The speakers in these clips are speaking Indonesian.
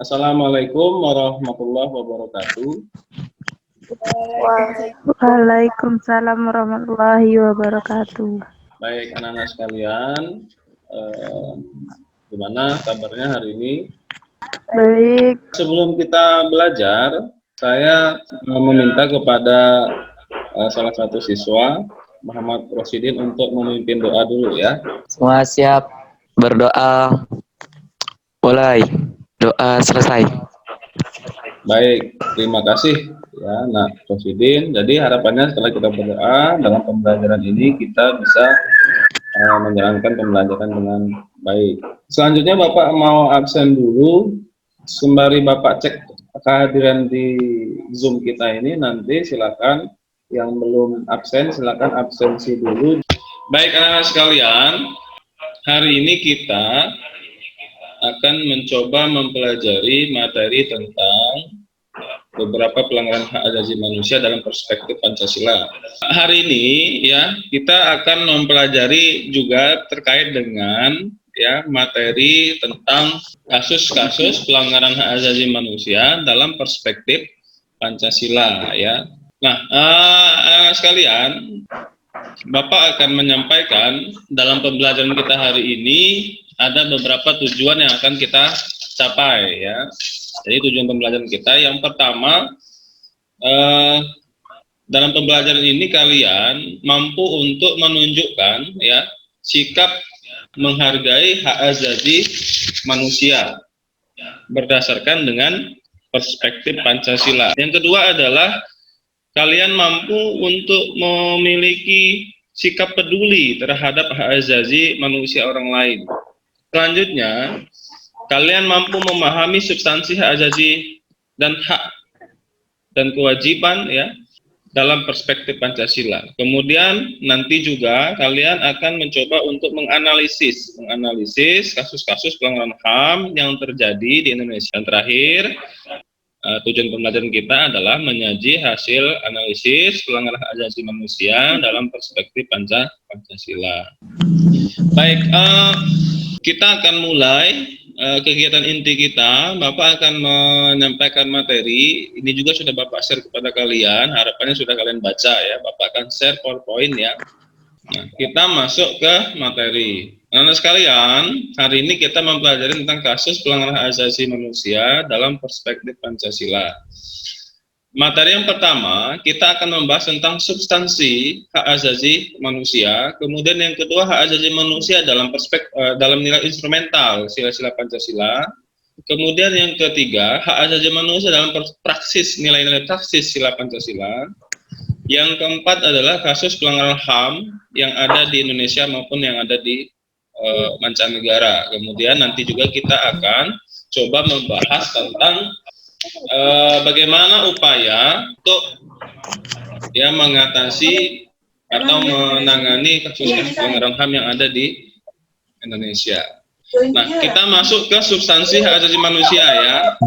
Assalamualaikum warahmatullahi wabarakatuh. Waalaikumsalam warahmatullahi wabarakatuh. Baik anak-anak sekalian, gimana kabarnya hari ini? Baik, Sebelum kita belajar, saya meminta kepada salah satu siswa, Muhammad Rosidin, untuk memimpin doa dulu ya. Semua siap berdoa. Mulai. Doa selesai. Baik, terima kasih ya Nak Rosidin. Jadi harapannya setelah kita berdoa dalam pembelajaran ini kita bisa menjalankan pembelajaran dengan baik. Selanjutnya Bapak mau absen dulu, sembari Bapak cek kehadiran di Zoom kita ini. Nanti silakan yang belum absen silakan absensi dulu. Baik anak-anak sekalian, hari ini kita akan mencoba mempelajari materi tentang beberapa pelanggaran hak asasi manusia dalam perspektif Pancasila. Hari ini ya kita akan mempelajari juga terkait dengan ya materi tentang kasus-kasus pelanggaran hak asasi manusia dalam perspektif Pancasila ya. Nah, sekalian, Bapak akan menyampaikan dalam pembelajaran kita hari ini ada beberapa tujuan yang akan kita capai ya. Jadi tujuan pembelajaran kita yang pertama, dalam pembelajaran ini kalian mampu untuk menunjukkan ya sikap menghargai hak asasi manusia berdasarkan dengan perspektif Pancasila. Yang kedua adalah kalian mampu untuk memiliki sikap peduli terhadap hak asasi manusia orang lain. Selanjutnya, kalian mampu memahami substansi hak asasi dan hak dan kewajiban ya dalam perspektif Pancasila. Kemudian nanti juga kalian akan mencoba untuk menganalisis kasus-kasus pelanggaran HAM yang terjadi di Indonesia. Dan terakhir, tujuan pembelajaran kita adalah menyaji hasil analisis pelanggaran hak asasi manusia dalam perspektif Pancasila. Baik, kita akan mulai kegiatan inti kita. Bapak akan menyampaikan materi. Ini juga sudah Bapak share kepada kalian. Harapannya sudah kalian baca ya. Bapak akan share PowerPoint ya. Nah, kita masuk ke materi. Anak sekalian, hari ini kita mempelajari tentang kasus pelanggaran hak asasi manusia dalam perspektif Pancasila. Materi yang pertama, kita akan membahas tentang substansi hak asasi manusia. Kemudian yang kedua, hak asasi manusia dalam dalam nilai instrumental sila-sila Pancasila. Kemudian yang ketiga, hak asasi manusia dalam praksis nilai-nilai praksis sila Pancasila. Yang keempat adalah kasus pelanggaran HAM yang ada di Indonesia maupun yang ada di mancanegara. Kemudian nanti juga kita akan coba membahas tentang bagaimana upaya untuk ya mengatasi atau menangani kasus-kasus pelanggaran HAM yang ada di Indonesia. Nah, kita masuk ke substansi hak asasi manusia ya.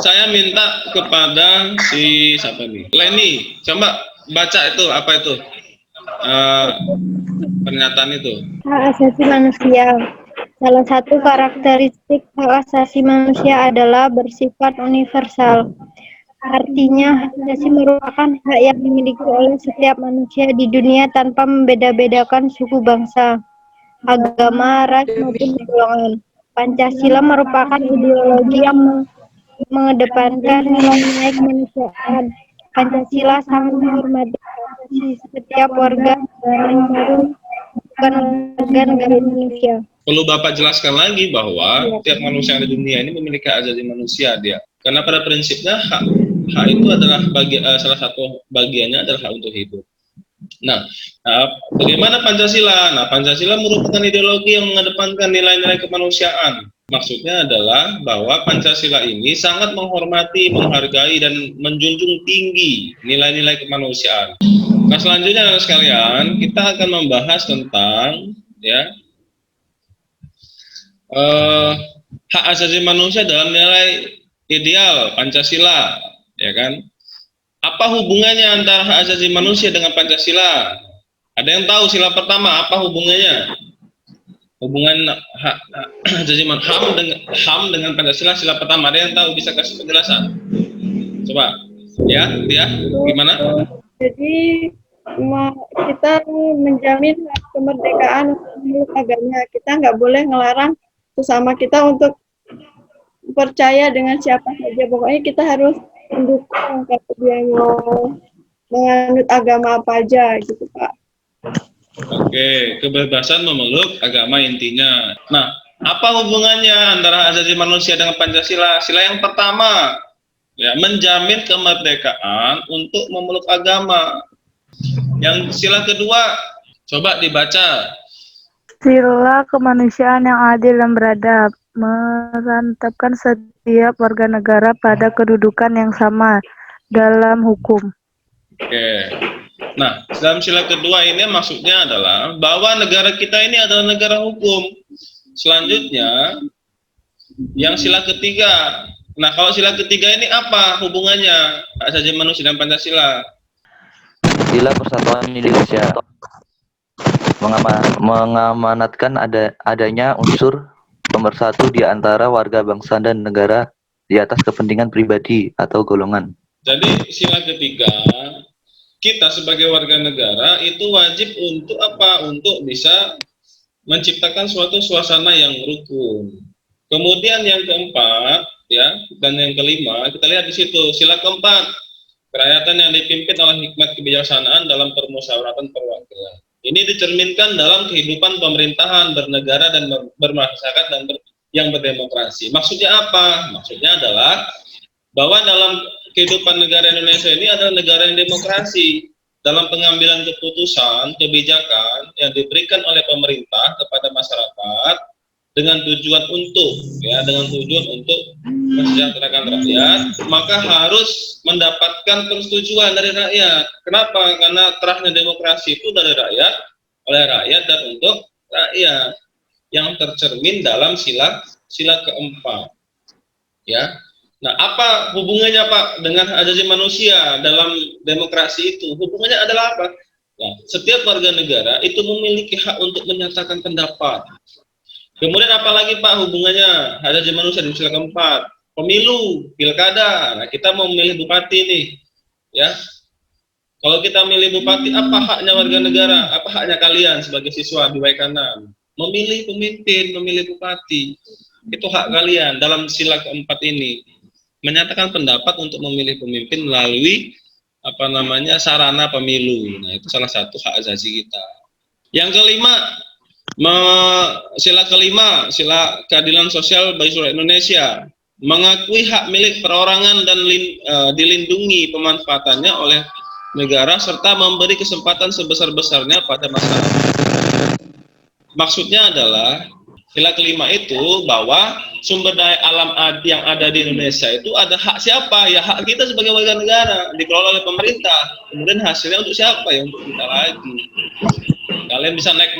Saya minta kepada siapa nih? Leni, coba baca itu apa itu pernyataan itu. Hak asasi manusia. Salah satu karakteristik hak asasi manusia adalah bersifat universal. Artinya, hak asasi merupakan hak yang dimiliki oleh setiap manusia di dunia tanpa membeda-bedakan suku bangsa, agama, ras, maupun golongan. Pancasila merupakan ideologi yang mengedepankan nilai-nilai kemanusiaan. Pancasila sangat menghormati setiap warga negara, bukan warga negara Indonesia. Perlu Bapak jelaskan lagi bahwa setiap manusia yang ada di dunia ini memiliki hak asasi manusia dia. Karena pada prinsipnya hak itu adalah salah satu bagiannya adalah hak untuk hidup. Nah, bagaimana Pancasila? Nah, Pancasila merupakan ideologi yang mengedepankan nilai-nilai kemanusiaan. Maksudnya adalah bahwa Pancasila ini sangat menghormati, menghargai, dan menjunjung tinggi nilai-nilai kemanusiaan. Nah, selanjutnya sekalian, kita akan membahas tentang ya hak asasi manusia dalam nilai ideal Pancasila, ya kan? Apa hubungannya antara hak asasi manusia dengan Pancasila? Ada yang tahu sila pertama apa hubungannya? hubungan HAM dengan Pancasila, sila pertama, ada yang tahu, bisa kasih penjelasan? Coba, ya, gimana? Jadi kita menjamin hak kemerdekaan untuk agama. Kita nggak boleh ngelarang sesama kita untuk percaya dengan siapa saja. Pokoknya kita harus mendukung kalau dia mau menganut agama apa aja gitu, Pak. Oke, kebebasan memeluk agama intinya. Nah, apa hubungannya antara hak asasi manusia dengan Pancasila? Sila yang pertama, ya, menjamin kemerdekaan untuk memeluk agama. Yang sila kedua, coba dibaca. Sila kemanusiaan yang adil dan beradab, merantapkan setiap warga negara pada kedudukan yang sama dalam hukum. Oke. Nah, dalam sila kedua ini maksudnya adalah bahwa negara kita ini adalah negara hukum. Selanjutnya, yang sila ketiga. Nah, kalau sila ketiga ini apa hubungannya hak asasi manusia dan Pancasila? Sila Persatuan Indonesia mengamanatkan adanya unsur pemersatu di antara warga bangsa dan negara di atas kepentingan pribadi atau golongan. Jadi sila ketiga, kita sebagai warga negara itu wajib untuk apa? Untuk bisa menciptakan suatu suasana yang rukun. Kemudian yang keempat, ya, dan yang kelima, kita lihat di situ sila keempat, kerakyatan yang dipimpin oleh hikmat kebijaksanaan dalam permusyawaratan perwakilan. Ini dicerminkan dalam kehidupan pemerintahan bernegara dan bermasyarakat dan yang berdemokrasi. Maksudnya apa? Maksudnya adalah bahwa dalam kehidupan negara Indonesia ini adalah negara yang demokrasi. Dalam pengambilan keputusan, kebijakan yang diberikan oleh pemerintah kepada masyarakat dengan tujuan untuk mensejahterakan rakyat, maka harus mendapatkan persetujuan dari rakyat. Kenapa? Karena terahnya demokrasi itu dari rakyat, oleh rakyat dan untuk rakyat, yang tercermin dalam sila keempat. Ya. Nah, apa hubungannya Pak dengan hak asasi manusia dalam demokrasi itu? Hubungannya adalah apa? Nah, setiap warga negara itu memiliki hak untuk menyatakan pendapat. Kemudian apalagi Pak hubungannya hak asasi manusia di sila keempat? Pemilu, pilkada. Nah, kita mau memilih bupati nih, ya. Kalau kita milih bupati, apa haknya warga negara? Apa haknya kalian sebagai siswa di Waikanan? Memilih pemimpin, memilih bupati. Itu hak kalian dalam sila keempat ini. Menyatakan pendapat untuk memilih pemimpin melalui sarana pemilu. Nah, itu salah satu hak asasi kita. Yang kelima, sila kelima, sila keadilan sosial bagi seluruh Indonesia, mengakui hak milik perorangan dan dilindungi pemanfaatannya oleh negara serta memberi kesempatan sebesar-besarnya pada masyarakat. Maksudnya adalah sila kelima itu bahwa sumber daya alam yang ada di Indonesia itu ada hak siapa? Ya hak kita sebagai warga negara, dikelola oleh pemerintah. Kemudian hasilnya untuk siapa? Ya untuk kita lagi. Kalian bisa naik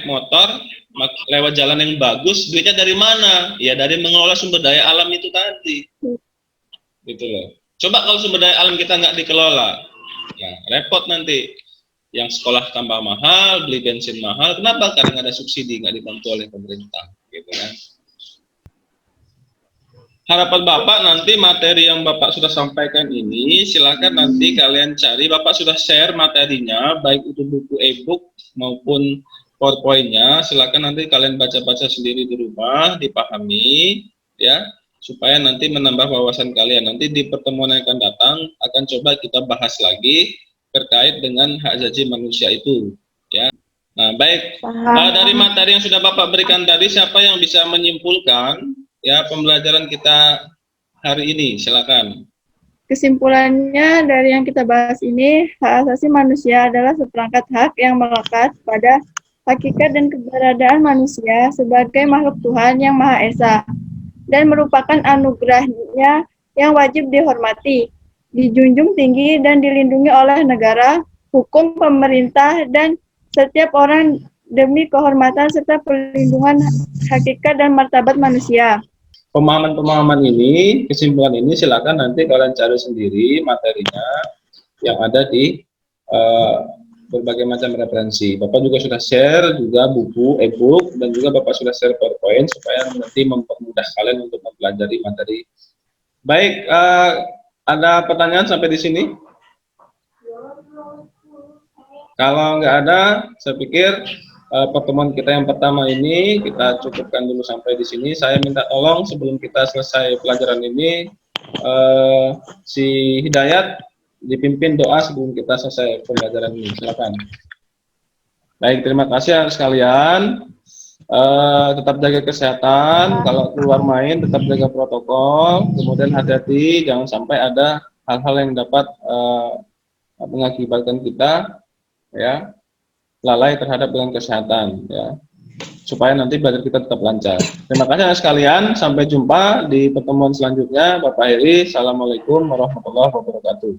motor lewat jalan yang bagus, duitnya dari mana? Ya dari mengelola sumber daya alam itu tadi. Gitu loh. Coba kalau sumber daya alam kita nggak dikelola, ya repot nanti. Yang sekolah tambah mahal, beli bensin mahal. Kenapa? Karena nggak ada subsidi, nggak dibantu oleh pemerintah, gitu kan? Harapan Bapak nanti materi yang Bapak sudah sampaikan ini, silakan nanti kalian cari. Bapak sudah share materinya, baik itu buku e-book maupun PowerPoint-nya. Silakan nanti kalian baca-baca sendiri di rumah, dipahami, ya, supaya nanti menambah wawasan kalian. Nanti di pertemuan yang akan datang akan coba kita bahas lagi terkait dengan hak asasi manusia itu, ya. Nah, baik, dari materi yang sudah Bapak berikan tadi, siapa yang bisa menyimpulkan ya pembelajaran kita hari ini? Silakan. Kesimpulannya dari yang kita bahas ini, hak asasi manusia adalah seperangkat hak yang melekat pada hakikat dan keberadaan manusia sebagai makhluk Tuhan yang Maha Esa dan merupakan anugerahnya yang wajib dihormati, dijunjung tinggi dan dilindungi oleh negara, hukum, pemerintah, dan setiap orang demi kehormatan serta perlindungan hakikat dan martabat manusia. Pemahaman-pemahaman ini, kesimpulan ini silakan nanti kalian cari sendiri materinya yang ada di berbagai macam referensi. Bapak juga sudah share juga buku, e-book, dan juga Bapak sudah share PowerPoint supaya nanti mempermudah kalian untuk mempelajari materi. Baik, ada pertanyaan sampai di sini? Kalau nggak ada, saya pikir pertemuan kita yang pertama ini kita cukupkan dulu sampai di sini. Saya minta tolong sebelum kita selesai pelajaran ini, si Hidayat dipimpin doa sebelum kita selesai pembelajaran ini. Silakan. Baik, terima kasih sekalian. Tetap jaga kesehatan. Kalau keluar main, tetap jaga protokol. Kemudian hati-hati, jangan sampai ada hal-hal yang dapat mengakibatkan kita ya lalai terhadap dengan kesehatan ya, supaya nanti belajar kita tetap lancar. Terima kasih sekalian, sampai jumpa di pertemuan selanjutnya. Bapak Heri, assalamualaikum warahmatullahi wabarakatuh.